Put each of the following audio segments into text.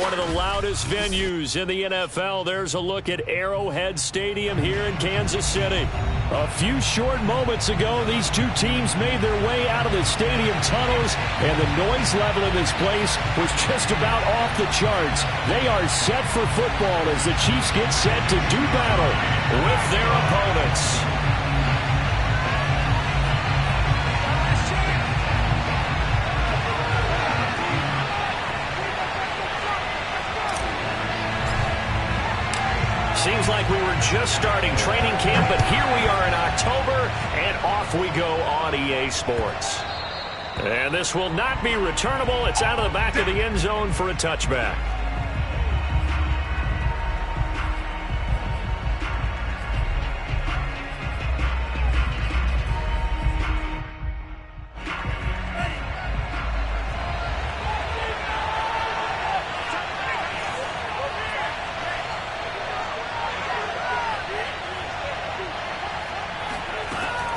one of the loudest venues in the NFL. There's a look at Arrowhead Stadium here in Kansas City. A few short moments ago, these two teams made their way out of the stadium tunnels, and the noise level in this place was just about off the charts. They are set for football as the Chiefs get set to do battle with their opponents. Seems like we were just starting training camp, but here we are in October, and off we go on EA Sports. And this will not be returnable. It's out of the back of the end zone for a touchback.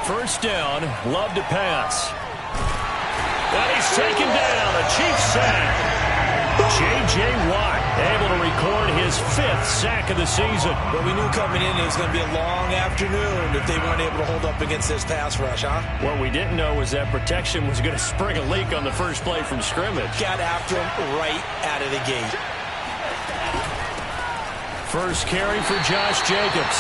First down, Love to pass. And he's taken down, a Chiefs sack. J.J. Watt able to record his 5th sack of the season. But we knew coming in it was going to be a long afternoon if they weren't able to hold up against this pass rush, huh? What we didn't know was that protection was going to spring a leak on the first play from scrimmage. Got after him right out of the gate. First carry for Josh Jacobs.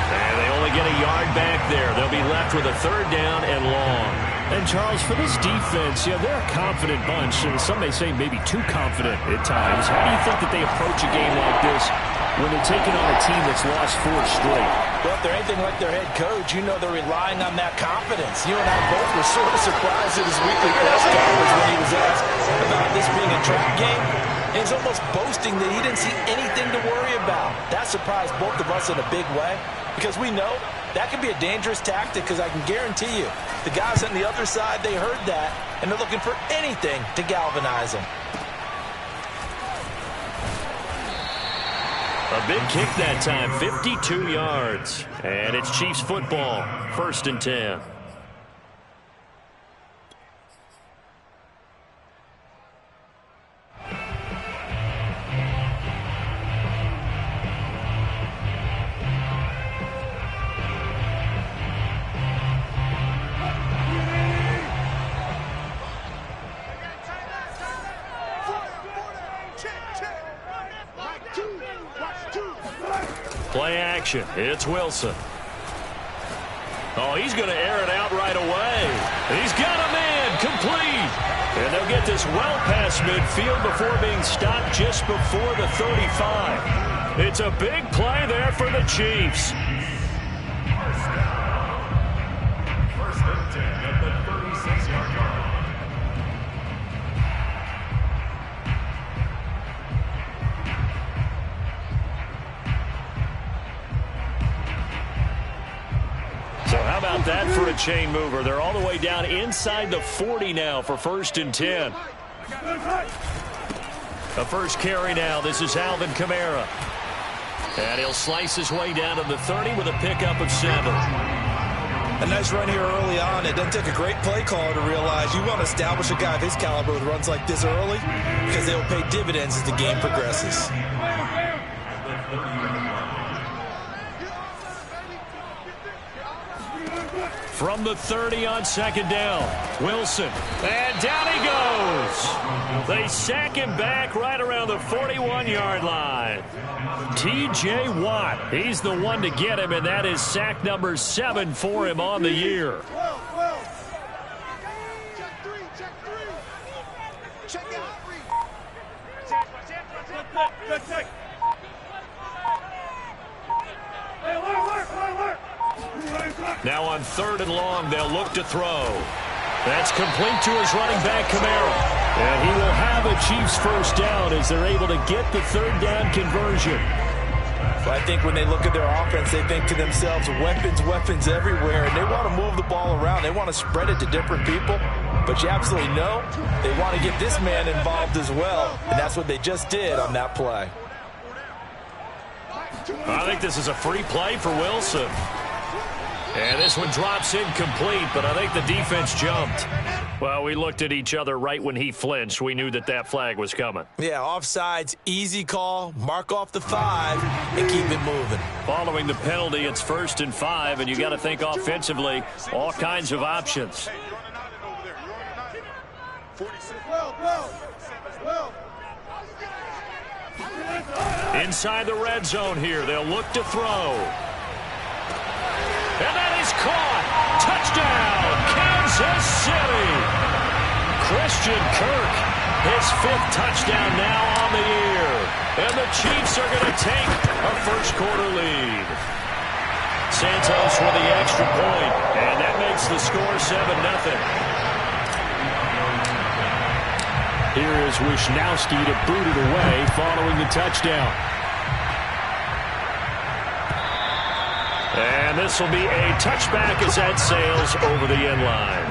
And they only get a yard back there. They'll be left with a 3rd down and long. And, Charles, for this defense, they're a confident bunch, and some may say maybe too confident at times. How do you think that they approach a game like this when they're taking on a team that's lost 4 straight? Well, if they're anything like their head coach, they're relying on that confidence. You and I both were sort of surprised at his weekly press conference when he was asked about this being a trap game. He was almost boasting that he didn't see anything to worry about. That surprised both of us in a big way, because we know that can be a dangerous tactic, because I can guarantee you the guys on the other side, they heard that, and they're looking for anything to galvanize them. A big kick that time, 52 yards. And it's Chiefs football, 1st and 10. Play action. It's Wilson. Oh, he's going to air it out right away. He's got a man complete. And they'll get this well past midfield before being stopped just before the 35. It's a big play there for the Chiefs. First and 10 at the 36-yard line. So how about that for a chain mover? They're all the way down inside the 40 now for 1st and 10. The first carry now. This is Alvin Kamara. And he'll slice his way down to the 30 with a pickup of 7. A nice run here early on. It doesn't take a great play caller to realize you want to establish a guy of his caliber with runs like this early, because they will pay dividends as the game progresses. From the 30 on 2nd down, Wilson. And down he goes. They sack him back right around the 41-yard line. T.J. Watt, he's the one to get him, and that is sack number 7 for him on the year. Now on 3rd and long, they'll look to throw. That's complete to his running back, Kamara. And he will have a Chiefs 1st down as they're able to get the 3rd down conversion. Well, I think when they look at their offense, they think to themselves, weapons, weapons everywhere. And they want to move the ball around. They want to spread it to different people. But you absolutely know they want to get this man involved as well. And that's what they just did on that play. I think this is a free play for Wilson. And this one drops incomplete, but I think the defense jumped. Well, we looked at each other right when he flinched. We knew that flag was coming. Yeah, offsides, easy call. Mark off the 5 and keep it moving. Following the penalty, it's 1st and 5, and you got to think offensively, all kinds of options. Inside the red zone here, they'll look to throw. And that is caught. Touchdown, Kansas City. Christian Kirk, his 5th touchdown now on the year. And the Chiefs are going to take a first-quarter lead. Santos with the extra point, and that makes the score 7-0. Here is Wisnowski to boot it away following the touchdown. And this will be a touchback as that sails over the end line.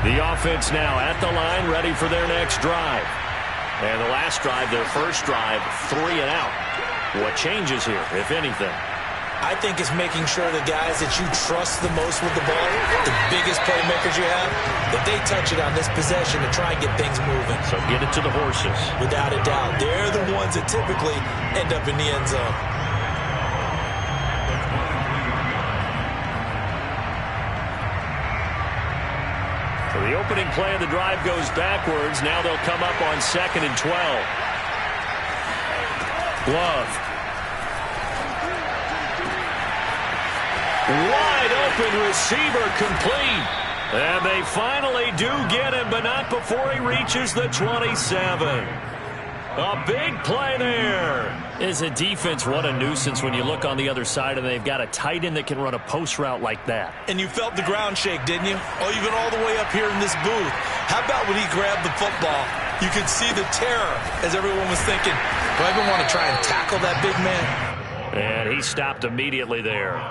The offense now at the line, ready for their next drive. And the last drive, their first drive, 3 and out. What changes here, if anything? I think it's making sure the guys that you trust the most with the ball, the biggest playmakers you have, that they touch it on this possession to try and get things moving. So get it to the horses. Without a doubt. They're the ones that typically end up in the end zone. So the opening play of the drive goes backwards. Now they'll come up on 2nd and 12. Love. Wide open receiver complete. And they finally do get him, but not before he reaches the 27. A big play there. As a defense, what a nuisance when you look on the other side and they've got a tight end that can run a post route like that. And you felt the ground shake, didn't you? Oh, you've been all the way up here in this booth. How about when he grabbed the football? You could see the terror as everyone was thinking, do I even want to try and tackle that big man? And he stopped immediately there.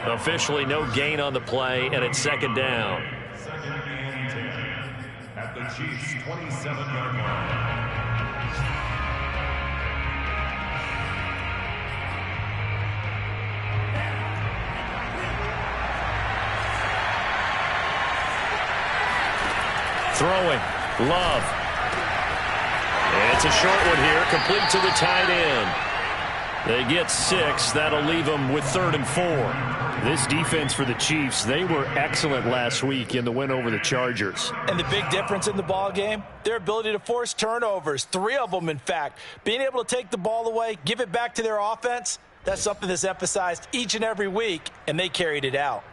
Officially no gain on the play, and it's 2nd down. At the Chiefs' 27-yard line. Throwing. Love. And it's a short one here, complete to the tight end. They get 6. That'll leave them with 3rd and 4. This defense for the Chiefs, they were excellent last week in the win over the Chargers. And the big difference in the ball game, their ability to force turnovers, 3 of them, in fact. Being able to take the ball away, give it back to their offense, that's something that's emphasized each and every week, and they carried it out.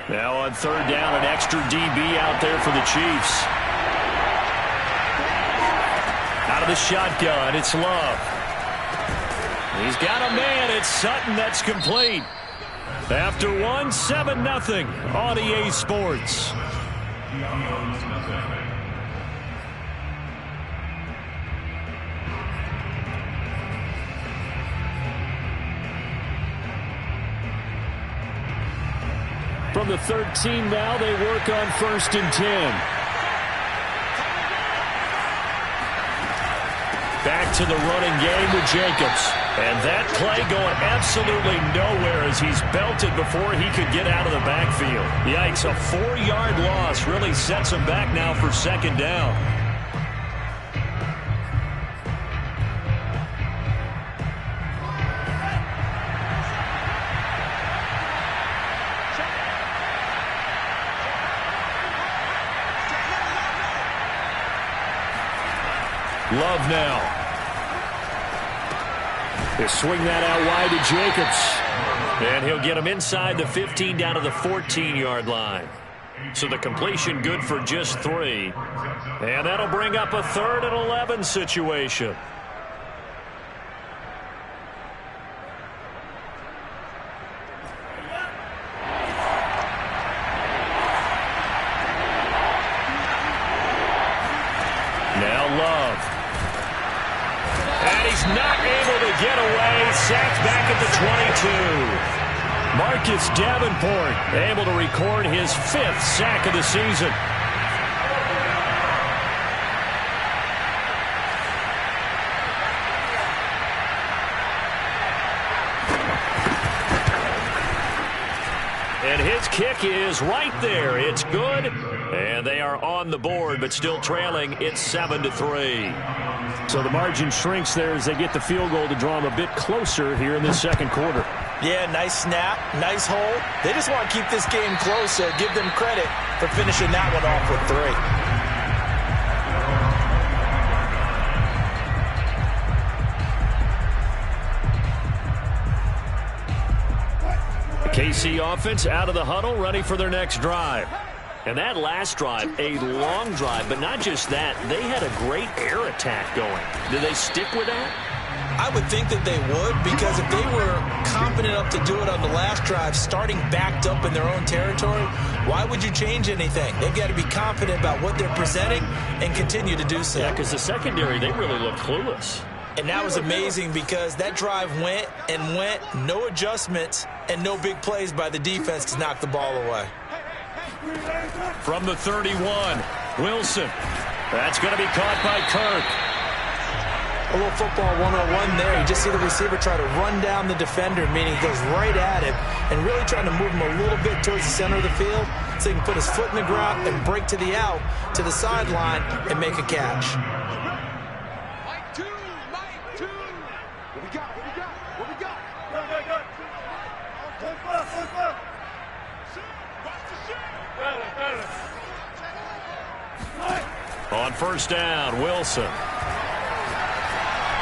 Now on 3rd down, an extra DB out there for the Chiefs. Out of the shotgun, it's Love. He's got a man. It's Sutton. That's complete. After 1, 7-0 on EA Sports. From the 13 now, they work on 1st and 10. Back to the running game with Jacobs. And that play going absolutely nowhere as he's belted before he could get out of the backfield. Yikes, a 4-yard loss really sets him back now for 2nd down. Love now. He'll swing that out wide to Jacobs. And he'll get him inside the 15 down to the 14-yard line. So the completion good for just 3. And that'll bring up a 3rd and 11 situation. Now Love. And he's not able to get away. Sacked back at the 22. Marcus Davenport able to record his 5th sack of the season. And his kick is right there. It's good. And they are on the board, but still trailing. It's 7-3. So the margin shrinks there as they get the field goal to draw them a bit closer here in the second quarter. Yeah, nice snap, nice hold. They just want to keep this game close, so give them credit for finishing that one off with 3. KC offense out of the huddle, ready for their next drive. And that last drive, a long drive, but not just that. They had a great air attack going. Do they stick with that? I would think that they would, because if they were confident enough to do it on the last drive, starting backed up in their own territory, why would you change anything? They've got to be confident about what they're presenting and continue to do so. Yeah, because the secondary, they really looked clueless. And that was amazing because that drive went and went, no adjustments, and no big plays by the defense to knock the ball away. From the 31, Wilson. That's going to be caught by Kirk. A little football 101 there. You just see the receiver try to run down the defender, meaning he goes right at him and really trying to move him a little bit towards the center of the field so he can put his foot in the ground and break to the out, to the sideline, and make a catch. On first down, Wilson.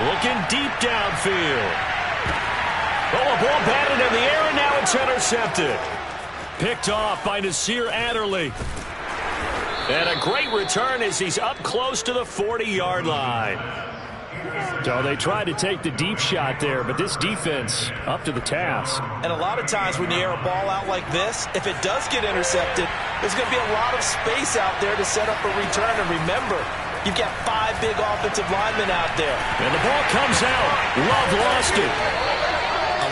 Looking deep downfield. Oh, a ball batted in the air, and now it's intercepted. Picked off by Nasir Adderley. And a great return as he's up close to the 40-yard line. So they tried to take the deep shot there, but this defense up to the task. And a lot of times when you air a ball out like this, if it does get intercepted, there's going to be a lot of space out there to set up a return. And remember, you've got 5 big offensive linemen out there. And the ball comes out. Love lost it.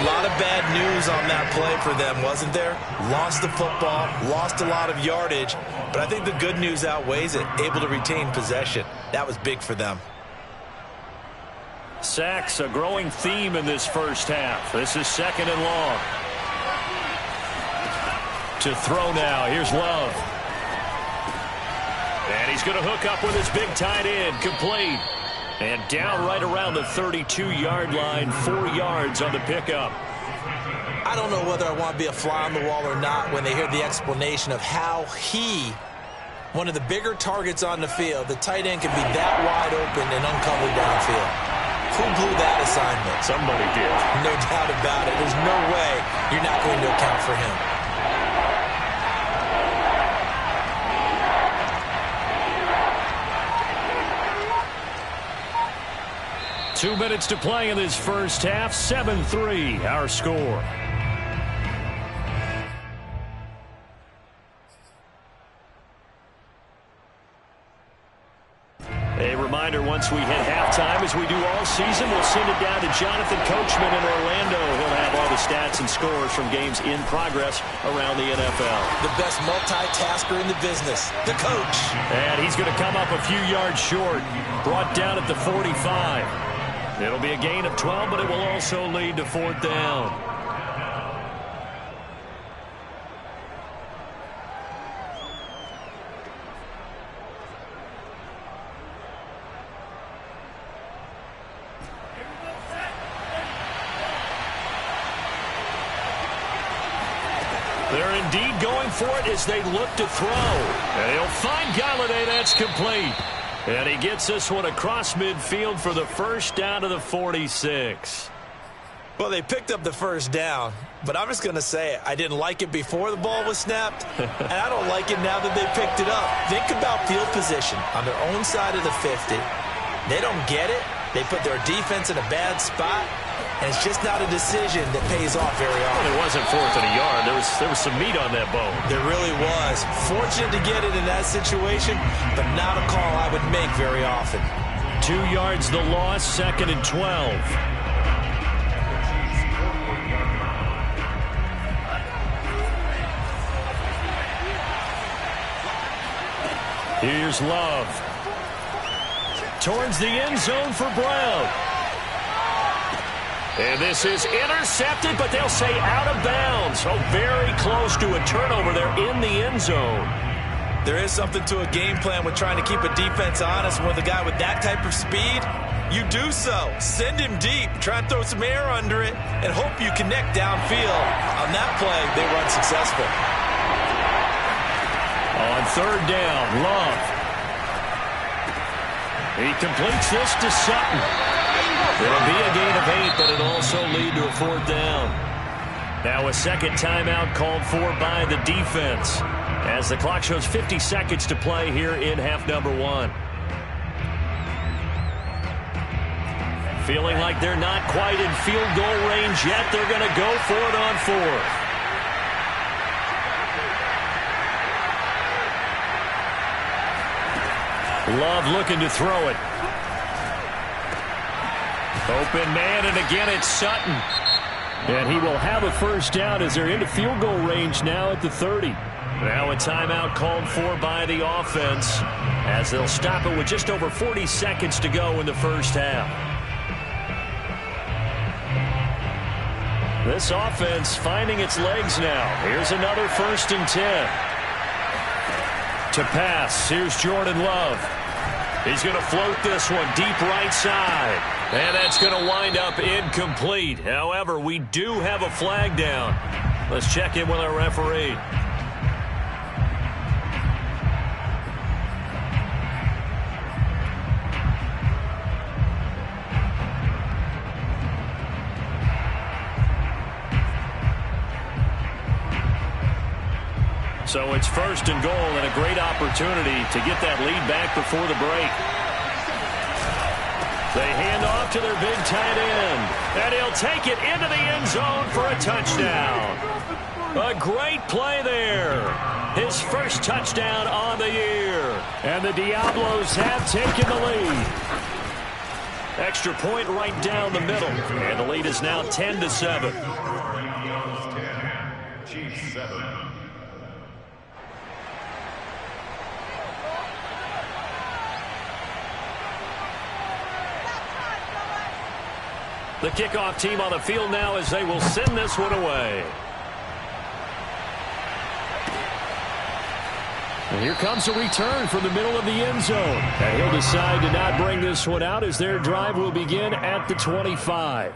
A lot of bad news on that play for them, wasn't there? Lost the football, lost a lot of yardage, but I think the good news outweighs it. Able to retain possession. That was big for them. Sacks, a growing theme in this first half. This is 2nd and long. To throw now. Here's Love. And he's going to hook up with his big tight end. Complete. And down right around the 32-yard line. 4 yards on the pickup. I don't know whether I want to be a fly on the wall or not when they hear the explanation of how he, one of the bigger targets on the field, the tight end can be that wide open and uncovered downfield. Who blew that assignment? Somebody did. No doubt about it. There's no way you're not going to account for him. Two minutes to play in this first half. 7-3, our score. A reminder, once we hit halftime, as we do all season, we'll send it down to Jonathan Coachman in Orlando. He'll have all the stats and scores from games in progress around the NFL. The best multitasker in the business, the coach. And he's going to come up a few yards short, brought down at the 45. It'll be a gain of 12, but it will also lead to 4th down. They're indeed going for it as they look to throw. And he'll find Galladay. That's complete. And he gets this one across midfield for the first down to the 46. Well, they picked up the first down, but I'm just going to say it. I didn't like it before the ball was snapped, and I don't like it now that they picked it up. Think about field position on their own side of the 50. They don't get it. They put their defense in a bad spot. And it's just not a decision that pays off very often. Well, it wasn't 4th and a yard. There was some meat on that bone. There really was. Fortunate to get it in that situation, but not a call I would make very often. 2 yards the loss, 2nd and 12. Here's Love. Towards the end zone for Brown. And this is intercepted, but they'll say out of bounds. So very close to a turnover there in the end zone. There is something to a game plan with trying to keep a defense honest. With a guy with that type of speed, you do so. Send him deep. Try and throw some air under it and hope you connect downfield. On that play, they run successful. On third down, Love. He completes this to Sutton. It'll be a gain of 8, but it'll also lead to a fourth down. Now a second timeout called for by the defense as the clock shows 50 seconds to play here in half number 1. Feeling like they're not quite in field goal range yet. They're going to go for it on fourth. Love looking to throw it. Open man, and again it's Sutton. And he will have a first down as they're into field goal range now at the 30. Now a timeout called for by the offense as they'll stop it with just over 40 seconds to go in the first half. This offense finding its legs now. Here's another 1st and 10. To pass, here's Jordan Love. He's going to float this one deep right side. And that's going to wind up incomplete. However, we do have a flag down. Let's check in with our referee. So it's 1st and goal and a great opportunity to get that lead back before the break. They hand off to their big tight end. And he'll take it into the end zone for a touchdown. A great play there. His first touchdown on the year. And the Diablos have taken the lead. Extra point right down the middle. And the lead is now 10-7. Chiefs 7. The kickoff team on the field now as they will send this one away. And here comes a return from the middle of the end zone. And he'll decide to not bring this one out as their drive will begin at the 25.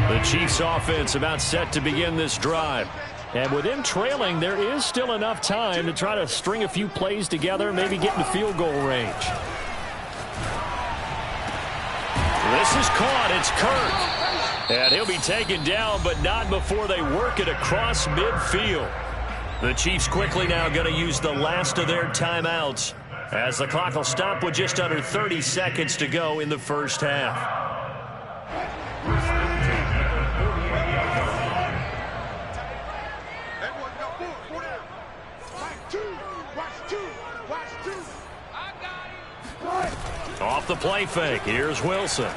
The Chiefs offense about set to begin this drive. And with them trailing, there is still enough time to try to string a few plays together, maybe get into field goal range. This is caught. It's Kirk. And he'll be taken down, but not before they work it across midfield. The Chiefs quickly now going to use the last of their timeouts as the clock will stop with just under 30 seconds to go in the first half. Off the play fake, here's Wilson.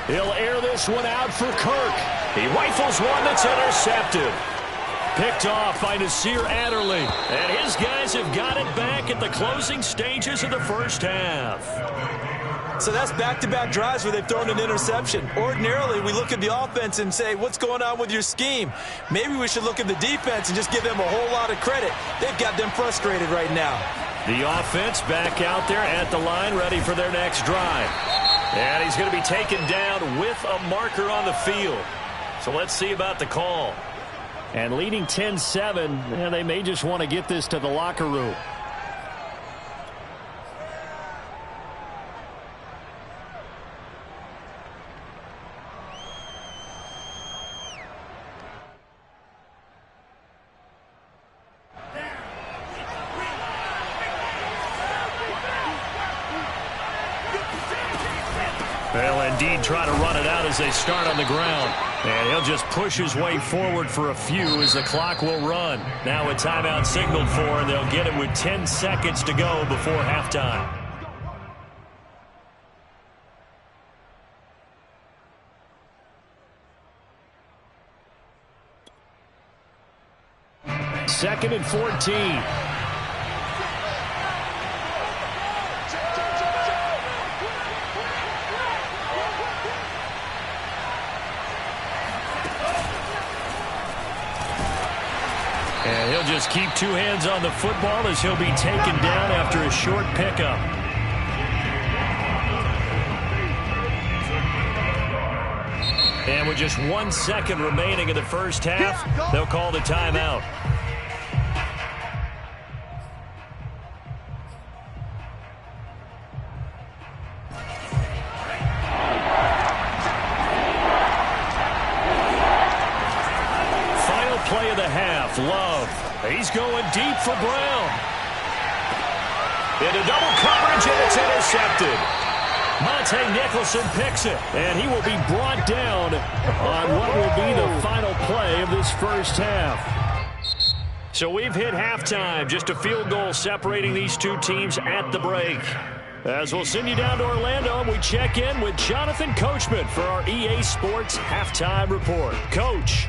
He'll air this one out for Kirk. He rifles one that's intercepted. Picked off by Nasir Adderley. And his guys have got it back at the closing stages of the first half. So that's back-to-back drives where they've thrown an interception. Ordinarily, we look at the offense and say, what's going on with your scheme? Maybe we should look at the defense and just give them a whole lot of credit. They've got them frustrated right now. The offense back out there at the line, ready for their next drive. And he's going to be taken down with a marker on the field. So let's see about the call. And leading 10-7, and they may just want to get this to the locker room. They'll indeed try to run it out as they start on the ground. And he'll just push his way forward for a few as the clock will run. Now a timeout signaled for, and they'll get it with 10 seconds to go before halftime. 2nd and 14. And he'll just keep two hands on the football as he'll be taken down after a short pickup. And with just 1 second remaining in the first half, they'll call the timeout. Final play of the half, Love. He's going deep for Brown. Into double coverage, and it's intercepted. Monte Nicholson picks it, and he will be brought down on what will be the final play of this first half. So we've hit halftime, just a field goal separating these two teams at the break. As we'll send you down to Orlando, we check in with Jonathan Coachman for our EA Sports Halftime Report. Coach.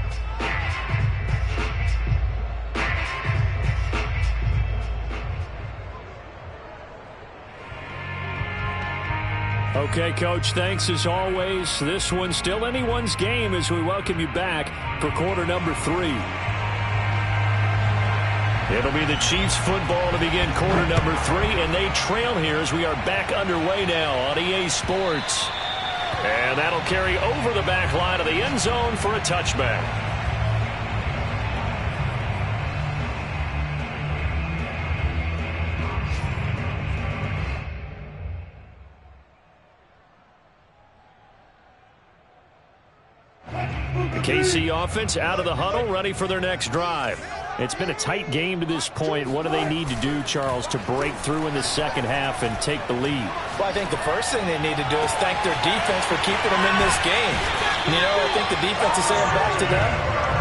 Okay, Coach, thanks as always. This one's still anyone's game as we welcome you back for quarter number 3. It'll be the Chiefs football to begin quarter number 3, and they trail here as we are back underway now on EA Sports. And that'll carry over the back line of the end zone for a touchback. KC offense out of the huddle, ready for their next drive. It's been a tight game to this point. What do they need to do, Charles, to break through in the second half and take the lead? Well, I think the first thing they need to do is thank their defense for keeping them in this game. You know, I think the defense is saying back to them,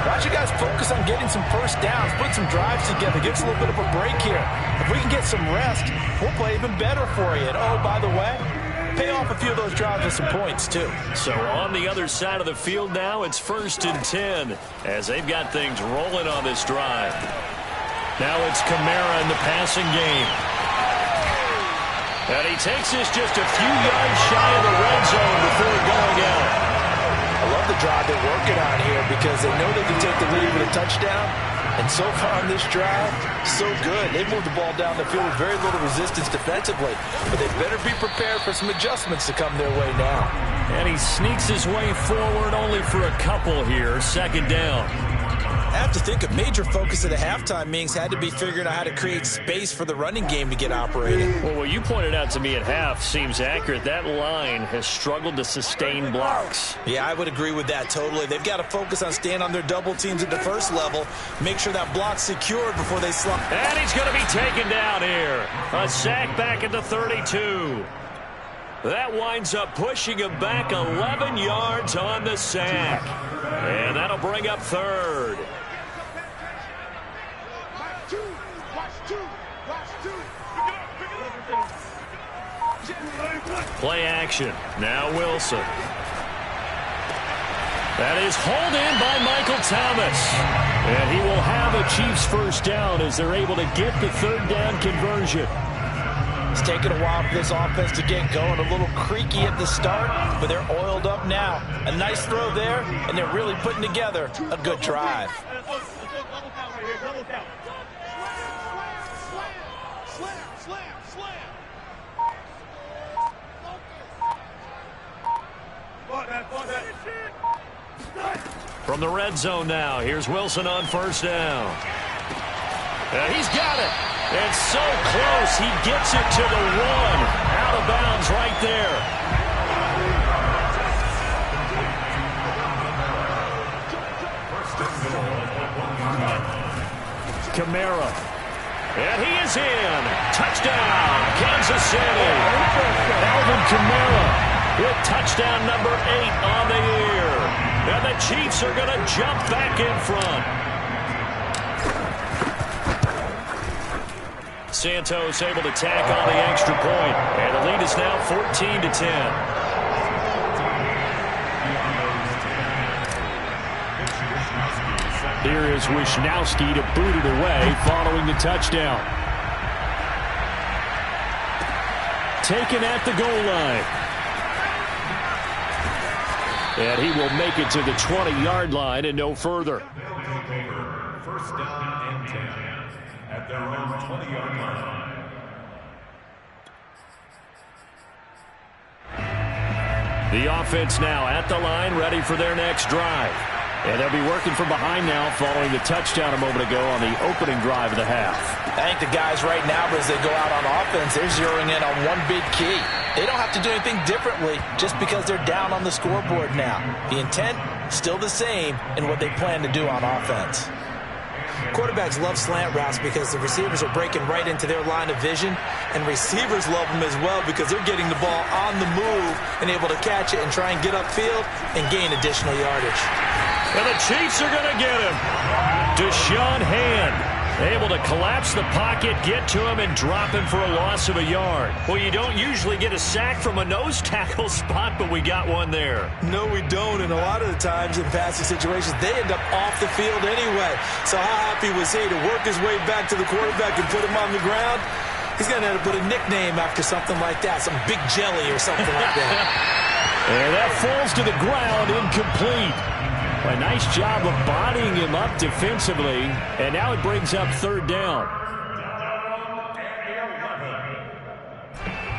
why don't you guys focus on getting some first downs, put some drives together, give us a little bit of a break here. If we can get some rest, we'll play even better for you. And, oh, by the way, pay off a few of those drives with some points, too. So on the other side of the field now, it's 1st and 10 as they've got things rolling on this drive. Now it's Kamara in the passing game. And he takes this just a few yards shy of the red zone before going out. I love the drive they're working on here because they know they can take the lead with a touchdown. And so far on this drive, so good. They've moved the ball down the field with very little resistance defensively. But they better be prepared for some adjustments to come their way now. And he sneaks his way forward only for a couple here. 2nd down. I have to think a major focus of the halftime meetings had to be figuring out how to create space for the running game to get operating. Well, what you pointed out to me at half seems accurate. That line has struggled to sustain blocks. Yeah, I would agree with that totally. They've got to focus on staying on their double teams at the first level, make sure that block's secured before they slump. And he's going to be taken down here. A sack back at the 32. That winds up pushing him back 11 yards on the sack. And that'll bring up 3rd. Play action. Now Wilson. That is hauled in by Michael Thomas. And he will have a Chiefs first down as they're able to get the 3rd down conversion. It's taken a while for this offense to get going. A little creaky at the start, but they're oiled up now. A nice throw there, and they're really putting together a good drive. From the red zone now, here's Wilson on 1st down. He's got it. It's so close, he gets it to the 1. Out of bounds right there. Kamara. And he is in. Touchdown, Kansas City. Alvin Kamara with touchdown number 8 on the year. And the Chiefs are going to jump back in front. Santos able to tack on the extra point. And the lead is now 14-10. Here is Wishnowsky to boot it away following the touchdown. Taken at the goal line. And he will make it to the 20-yard line and no further. First down and 10 at their own 20-yard line. The offense now at the line, ready for their next drive. And they'll be working from behind now following the touchdown a moment ago on the opening drive of the half. I think the guys right now, as they go out on offense, they're zeroing in on one big key. They don't have to do anything differently just because they're down on the scoreboard now. The intent, still the same in what they plan to do on offense. Quarterbacks love slant routes because the receivers are breaking right into their line of vision, and receivers love them as well because they're getting the ball on the move and able to catch it and try and get upfield and gain additional yardage. And the Chiefs are going to get him. Deshaun Hand able to collapse the pocket, get to him, and drop him for a loss of a yard. Well, you don't usually get a sack from a nose tackle spot, but we got one there. No, we don't, and a lot of the times in passing situations, they end up off the field anyway. So how happy was he to work his way back to the quarterback and put him on the ground? He's going to have to put a nickname after something like that, some Big Jelly or something like that. And that falls to the ground, incomplete. A nice job of bodying him up defensively, and now it brings up third down.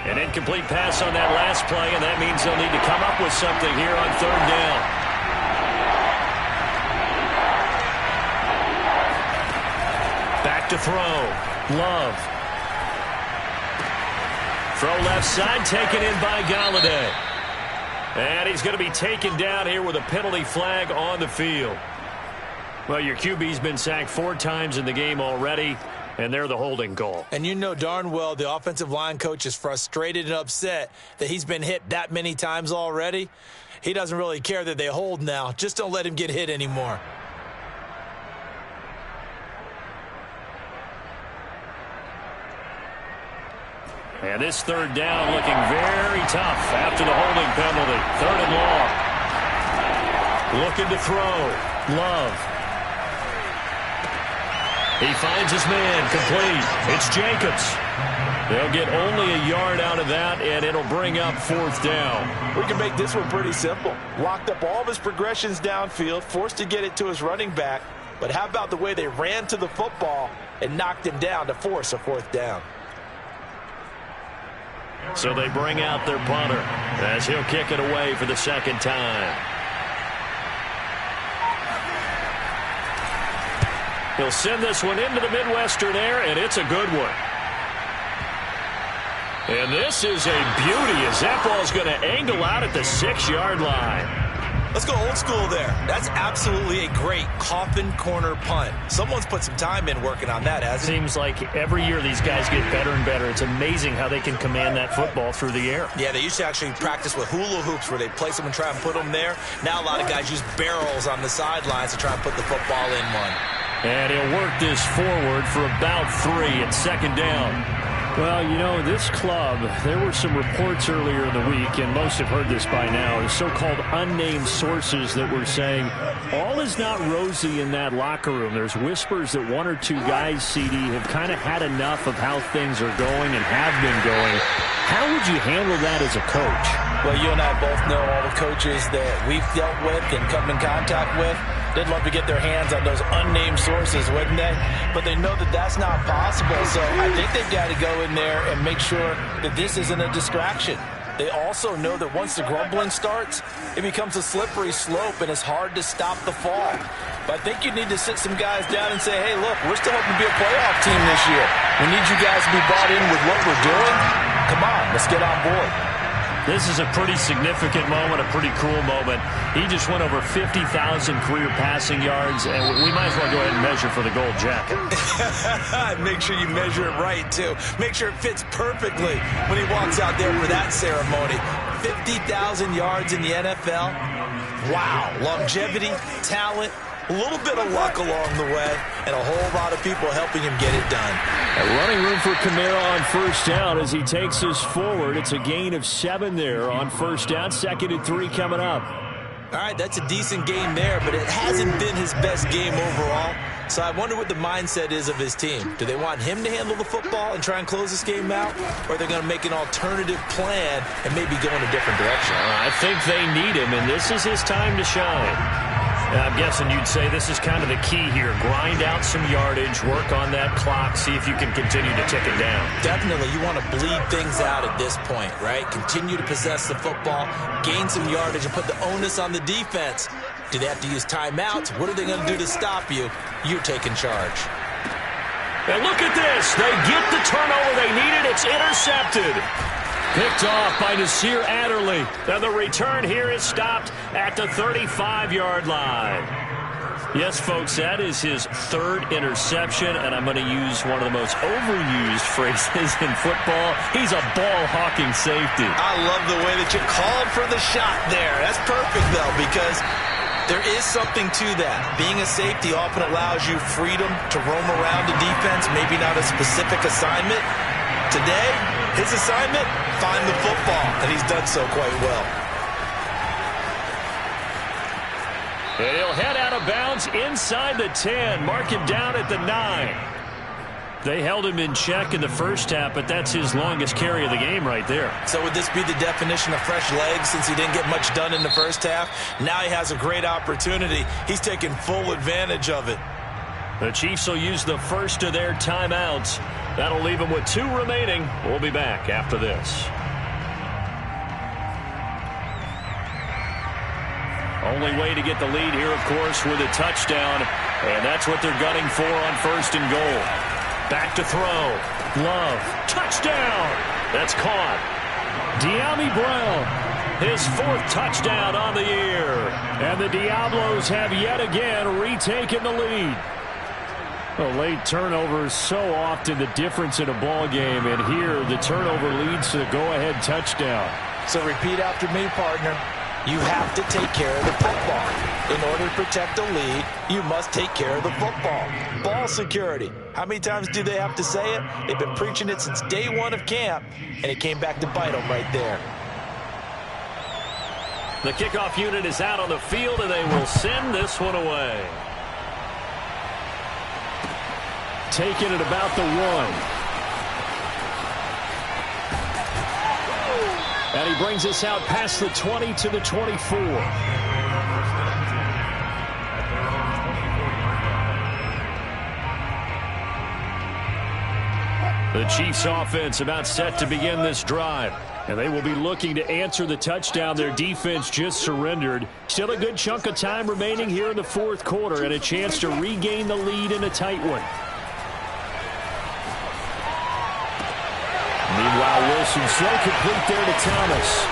An incomplete pass on that last play, and that means they'll need to come up with something here on third down. Back to throw. Love. Throw left side, taken in by Golladay. And he's going to be taken down here with a penalty flag on the field. Well, your QB's been sacked 4 times in the game already, and they're the holding call. And you know darn well the offensive line coach is frustrated and upset that he's been hit that many times already. He doesn't really care that they hold now. Just don't let him get hit anymore. And this third down looking very tough after the holding penalty. Third and long. Looking to throw. Love. He finds his man. Complete. It's Jacobs. They'll get only a yard out of that, and it'll bring up fourth down. We can make this one pretty simple. Locked up all of his progressions downfield, forced to get it to his running back. But how about the way they ran to the football and knocked him down to force a fourth down? So they bring out their punter as he'll kick it away for the second time. He'll send this one into the Midwestern air, and it's a good one. And this is a beauty as that ball's going to angle out at the 6-yard line. Let's go old school there. That's absolutely a great coffin corner punt. Someone's put some time in working on that, hasn't it? Seems like every year these guys get better and better. It's amazing how they can command that football through the air. Yeah, they used to actually practice with hula hoops where they place them and try and put them there. Now a lot of guys use barrels on the sidelines to try and put the football in one. And he'll work this forward for about 3 at second down. Well, you know, this club, there were some reports earlier in the week, and most have heard this by now, the so-called unnamed sources that were saying all is not rosy in that locker room. There's whispers that 1 or 2 guys, CD, have kind of had enough of how things are going and have been going. How would you handle that as a coach? Well, you and I both know all the coaches that we've dealt with and come in contact with. They'd love to get their hands on those unnamed sources, wouldn't they? But they know that that's not possible, so I think they've got to go in there and make sure that this isn't a distraction. They also know that once the grumbling starts, it becomes a slippery slope, and it's hard to stop the fall. But I think you need to sit some guys down and say, hey, look, we're still hoping to be a playoff team this year. We need you guys to be bought in with what we're doing. Come on, let's get on board. This is a pretty significant moment, a pretty cool moment. He just went over 50,000 career passing yards, and we might as well go ahead and measure for the gold jacket. Make sure you measure it right, too. Make sure it fits perfectly when he walks out there for that ceremony. 50,000 yards in the NFL. Wow. Longevity, talent, a little bit of luck along the way, and a whole lot of people helping him get it done. A running room for Kamara on first down as he takes us forward. It's a gain of 7 there on first down. 2nd and 3 coming up. All right, that's a decent game there, but it hasn't been his best game overall. So I wonder what the mindset is of his team. Do they want him to handle the football and try and close this game out? Or are they going to make an alternative plan and maybe go in a different direction? I think they need him, and this is his time to shine. I'm guessing you'd say this is kind of the key here. Grind out some yardage, work on that clock, see if you can continue to tick it down. Definitely, you want to bleed things out at this point, right? Continue to possess the football, gain some yardage, and put the onus on the defense. Do they have to use timeouts? What are they going to do to stop you? You're taking charge. And look at this. They get the turnover they needed. It's intercepted. Picked off by Nasir Adderley. And the return here is stopped at the 35-yard line. Yes, folks, that is his third interception, and I'm going to use one of the most overused phrases in football. He's a ball-hawking safety. I love the way that you called for the shot there. That's perfect, though, because there is something to that. Being a safety often allows you freedom to roam around the defense, maybe not a specific assignment. Today, his assignment, find the football, and he's done so quite well. And he'll head out of bounds inside the 10. Mark him down at the 9. They held him in check in the first half, but that's his longest carry of the game right there. So would this be the definition of fresh legs since he didn't get much done in the first half? Now he has a great opportunity. He's taking full advantage of it. The Chiefs will use the first of their timeouts. That'll leave them with 2 remaining. We'll be back after this. Only way to get the lead here, of course, with a touchdown. And that's what they're gunning for on 1st and goal. Back to throw. Love. Touchdown. That's caught. De'Ami Brown. His 4th touchdown on the year. And the Diablos have yet again retaken the lead. A late turnover is so often the difference in a ball game, and here the turnover leads to the go-ahead touchdown. So repeat after me, partner. You have to take care of the football. In order to protect a lead, you must take care of the football. Ball security. How many times do they have to say it? They've been preaching it since day 1 of camp, and it came back to bite them right there. The kickoff unit is out on the field, and they will send this one away. Taken at about the 1. And he brings us out past the 20 to the 24. The Chiefs offense about set to begin this drive. And they will be looking to answer the touchdown their defense just surrendered. Still a good chunk of time remaining here in the 4th quarter and a chance to regain the lead in a tight one. Meanwhile, Wilson slow complete there to Thomas.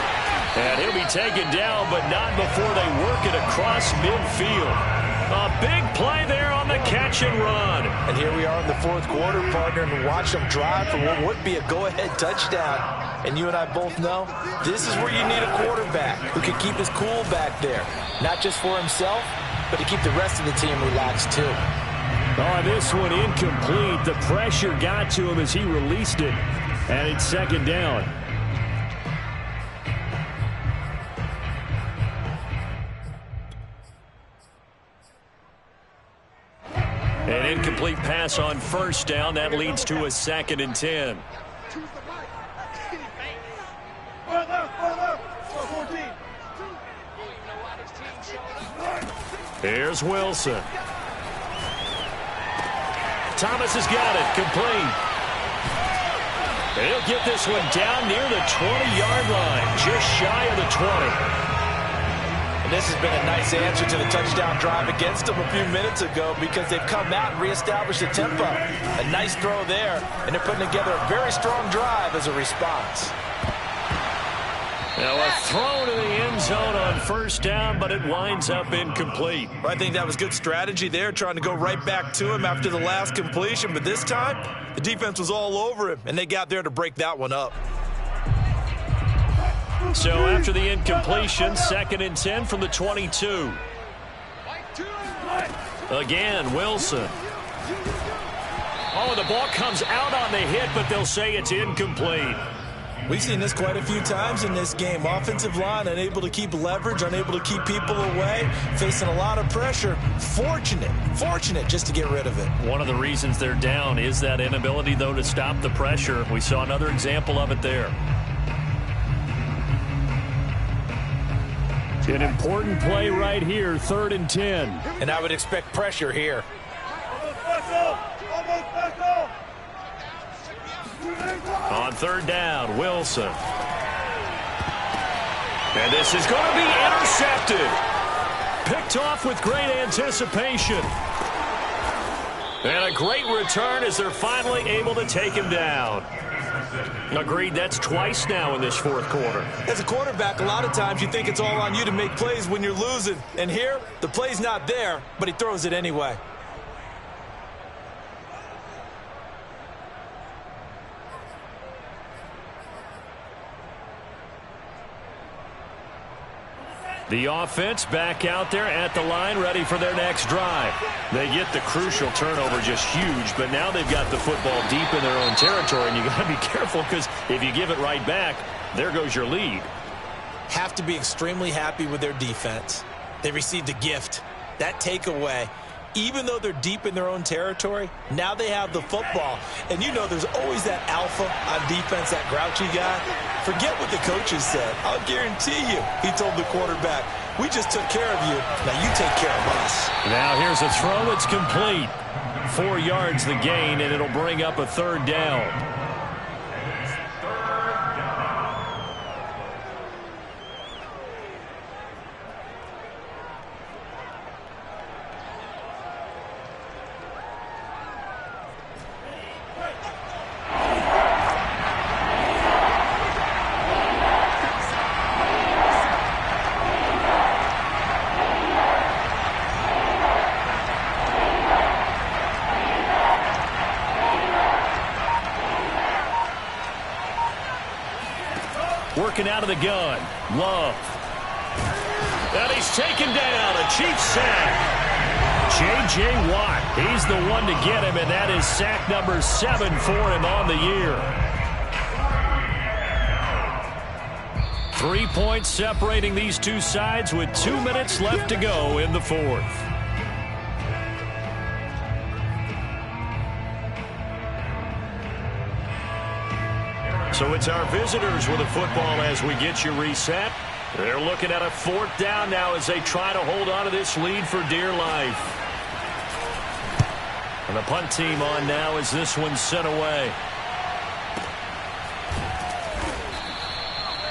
And he'll be taken down, but not before they work it across midfield. A big play there on the catch and run. And here we are in the 4th quarter, partner, and watch them drive for what would be a go-ahead touchdown. And you and I both know this is where you need a quarterback who can keep his cool back there. Not just for himself, but to keep the rest of the team relaxed too. Oh, this one incomplete. The pressure got to him as he released it. And it's 2nd down. An incomplete pass on 1st down. That leads to a 2nd and 10. Here's Wilson. Thomas has got it. Complete. He'll get this one down near the 20-yard line, just shy of the 20. And this has been a nice answer to the touchdown drive against them a few minutes ago because they've come out and reestablished the tempo. A nice throw there, and they're putting together a very strong drive as a response. Now a throw to the end zone on 1st down, but it winds up incomplete. Well, I think that was good strategy there, trying to go right back to him after the last completion. But this time, the defense was all over him, and they got there to break that one up. So after the incompletion, 2nd and 10 from the 22. Again, Wilson. Oh, the ball comes out on the hit, but they'll say it's incomplete. We've seen this quite a few times in this game. Offensive line unable to keep leverage, unable to keep people away, facing a lot of pressure. Fortunate just to get rid of it. One of the reasons they're down is that inability, though, to stop the pressure. We saw another example of it there. An important play right here, 3rd and 10. And I would expect pressure here. On 3rd down, Wilson. And this is going to be intercepted. Picked off with great anticipation. And a great return as they're finally able to take him down. Agreed, that's twice now in this 4th quarter. As a quarterback, a lot of times you think it's all on you to make plays when you're losing. And here, the play's not there, but he throws it anyway. The offense back out there at the line, ready for their next drive. They get the crucial turnover, just huge, but now they've got the football deep in their own territory, and you got to be careful because if you give it right back, there goes your lead. Have to be extremely happy with their defense. They received a gift. That takeaway, even though they're deep in their own territory, now they have the football. And you know there's always that alpha on defense, that grouchy guy. Forget what the coaches said. I'll guarantee you, he told the quarterback, we just took care of you. Now you take care of us. Now here's a throw. It's complete. 4 yards the gain, and it'll bring up a 3rd down. Working out of the gun. Love. And he's taken down. A Chiefs sack. J.J. Watt. He's the one to get him, and that is sack number 7 for him on the year. 3 points separating these two sides with 2 minutes left to go in the 4th. So it's our visitors with the football as we get you reset. They're looking at a 4th down now as they try to hold on to this lead for dear life. And the punt team on now as this one's sent away.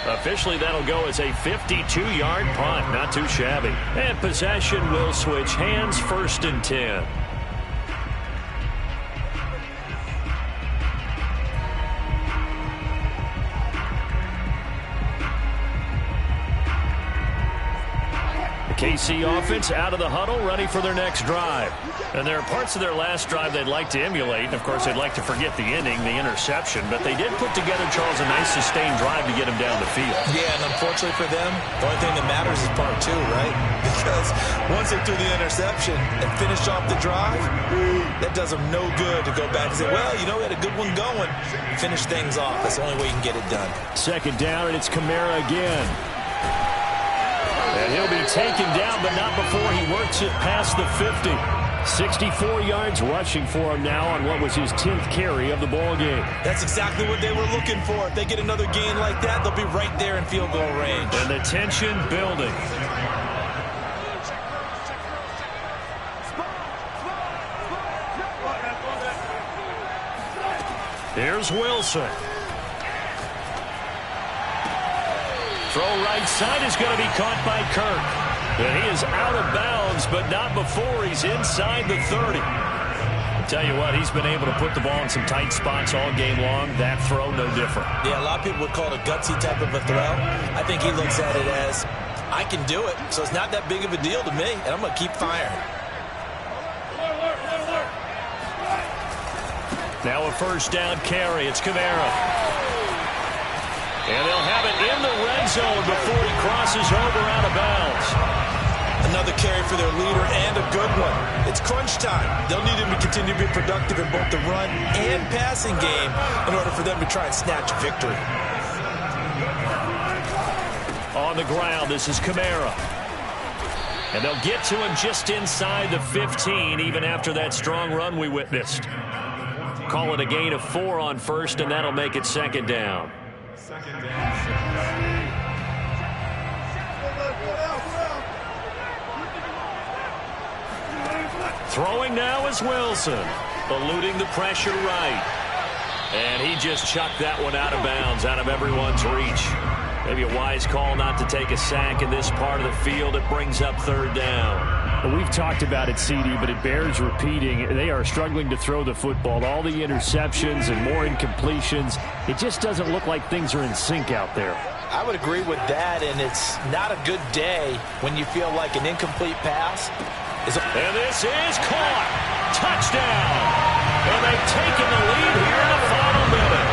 Officially, that'll go as a 52-yard punt. Not too shabby. And possession will switch hands, 1st and 10. KC offense out of the huddle, ready for their next drive. And there are parts of their last drive they'd like to emulate. And, of course, they'd like to forget the ending, the interception. But they did put together, Charles, a nice sustained drive to get him down the field. Yeah, and unfortunately for them, the only thing that matters is part 2, right? Because once they threw the interception and finished off the drive, that does them no good to go back and say, well, you know, we had a good one going. Finish things off. That's the only way you can get it done. 2nd down, and it's Kamara again. And he'll be taken down, but not before he works it past the 50. 64 yards rushing for him now on what was his 10th carry of the ball game. That's exactly what they were looking for. If they get another gain like that, they'll be right there in field goal range. And the tension building. Here's Wilson. Throw right side is going to be caught by Kirk. And he is out of bounds, but not before he's inside the 30. I'll tell you what, he's been able to put the ball in some tight spots all game long. That throw, no different. Yeah, a lot of people would call it a gutsy type of a throw. I think he looks at it as, I can do it, so it's not that big of a deal to me, and I'm going to keep firing. Now a 1st down carry. It's Kamara. And they'll have it in the red zone before he crosses over out of bounds. Another carry for their leader and a good one. It's crunch time. They'll need him to continue to be productive in both the run and passing game in order for them to try and snatch a victory. On the ground, this is Kamara. And they'll get to him just inside the 15, even after that strong run we witnessed. Call it a gain of 4 on first, and that'll make it second down. Throwing now is Wilson, eluding the pressure right. And he just chucked that one out of bounds, out of everyone's reach. Maybe a wise call not to take a sack in this part of the field. It brings up third down. Well, we've talked about it, CD, but it bears repeating. They are struggling to throw the football. All the interceptions and more incompletions. It just doesn't look like things are in sync out there. I would agree with that, and it's not a good day when you feel like an incomplete pass. And this is caught. Touchdown. And they've taken the lead here in the final minute.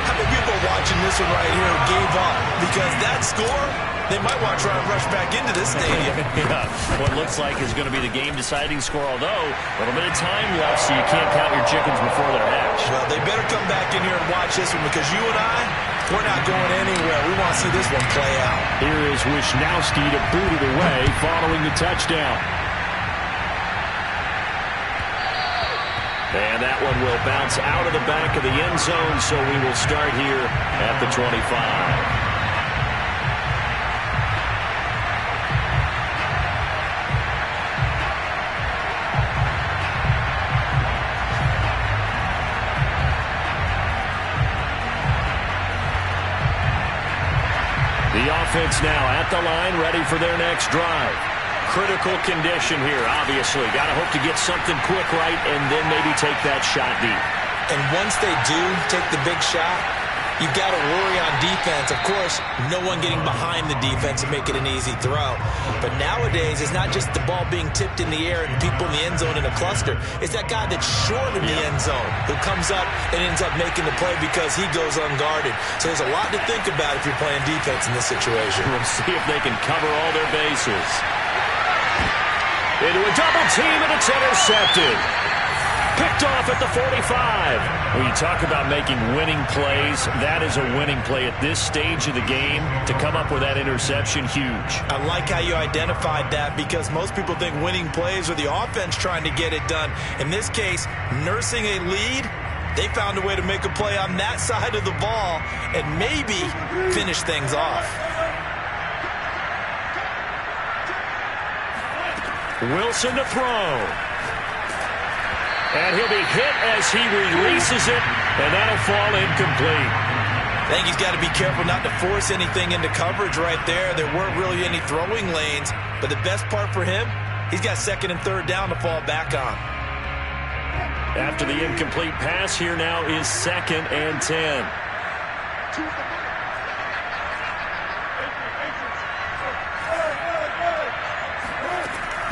How many people watching this one right here gave up? Because that score, they might want to try and rush back into this stadium. Yeah, what looks like is going to be the game-deciding score, although a little bit of time left, so you can't count your chickens before they're hatched. Well, they better come back in here and watch this one, because you and I, we're not going anywhere. We want to see this one play out. Here is Wisnowski to boot it away following the touchdown. And that one will bounce out of the back of the end zone, so we will start here at the 25. The offense now at the line, ready for their next drive. Critical condition here, obviously. Got to hope to get something quick right and then maybe take that shot deep. And once they do take the big shot, you've got to worry on defense. Of course, no one getting behind the defense and make it an easy throw. But nowadays, it's not just the ball being tipped in the air and people in the end zone in a cluster. It's that guy that's short in the end zone who comes up and ends up making the play because he goes unguarded. So there's a lot to think about if you're playing defense in this situation. We'll see if they can cover all their bases. Into a double team, and it's intercepted. Picked off at the 45. When you talk about making winning plays, that is a winning play at this stage of the game. To come up with that interception, huge. I like how you identified that, because most people think winning plays are the offense trying to get it done. In this case, nursing a lead, they found a way to make a play on that side of the ball and maybe finish things off. Wilson to throw. And he'll be hit as he releases it, and that'll fall incomplete. I think he's got to be careful not to force anything into coverage right there. There weren't really any throwing lanes, but the best part for him, he's got second and third down to fall back on. After the incomplete pass, here now is 2nd and 10.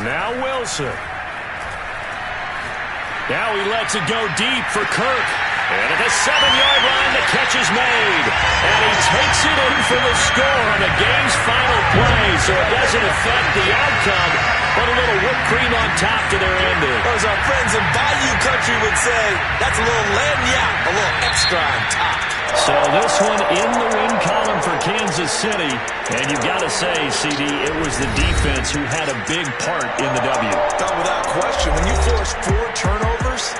Now Wilson. Now he lets it go deep for Kirk. And at the 7-yard line, the catch is made. And he takes it in for the score on the game's final play. So it doesn't affect the outcome, but a little whipped cream on top to their ending. Or as our friends in Bayou Country would say, that's a little lagniappe, a little extra on top. So this one in the win column for Kansas City. And you've got to say, CD, it was the defense who had a big part in the W. Oh, without question. When you force 4 turnovers,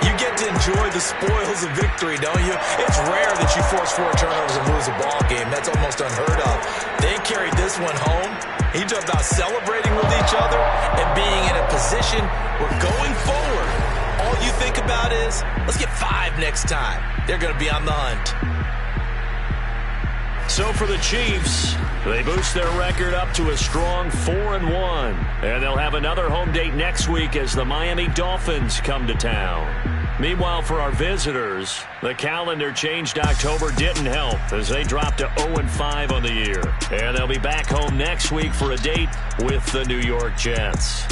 you get to enjoy the spoils of victory, don't you? It's rare that you force 4 turnovers and lose a ball game. That's almost unheard of. They carried this one home. He talked about celebrating with each other and being in a position where going forward, all you think about is, let's get 5 next time. They're going to be on the hunt. So for the Chiefs, they boost their record up to a strong 4-1. And they'll have another home date next week as the Miami Dolphins come to town. Meanwhile, for our visitors, the calendar changed. October didn't help as they dropped to 0-5 on the year. And they'll be back home next week for a date with the New York Jets.